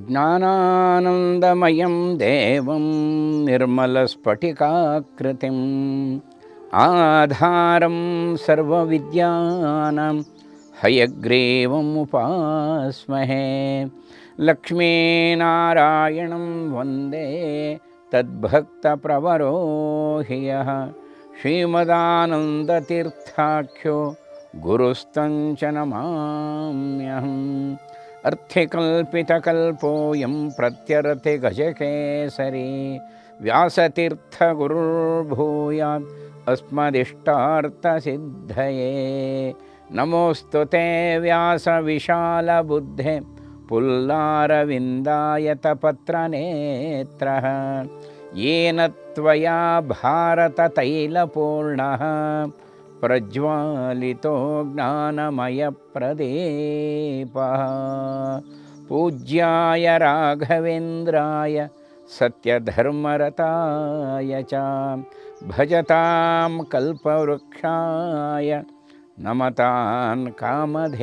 ಜ್ಞಾನಾನಂದಮಯಂ ದೇವಂ ನಿರ್ಮಲಸ್ಫಟಿಕಾಕೃತಿಂ ಆಧಾರಂ ಸರ್ವವಿದ್ಯಾನಾಂ ಹಯಗ್ರೀವಮುಪಾಸ್ಮಹೇ ಲಕ್ಷ್ಮೀನಾರಾಯಣಂ ವಂದೇ ತದ್ಭಕ್ತಪ್ರವರೋ ಹಿ ಯಃ ಶ್ರೀಮದಾನಂದತೀರ್ಥಾಖ್ಯೋ ಗುರುಸ್ತಂಚ ನಮಾಮ್ಯಹಂ ಅರ್ಥಿಕಲ್ಪಿತಕಲ್ಪೋಯಂ ಪ್ರತ್ಯರ್ಥಿಗಜಕೇಸರಿ ವ್ಯಾಸತೀರ್ಥಗುರುರ್ಭೂಯಾತ್ ಅಸ್ಮದಿಷ್ಟಾರ್ಥಸಿದ್ಧಯೇ ನಮೋऽस्तु ते व्यासविशालबुद्धे पुल्लारविन्दायतपत्रनेत्रः येन त्वया भारततैलपूर्णः प्रज्वालितो ज्ञानमयप्रदीपः पूज्याय राघवेन्द्राय सत्यधर्मरताय च भजतां कल्पवृक्षाय नमतां कामधेनवे।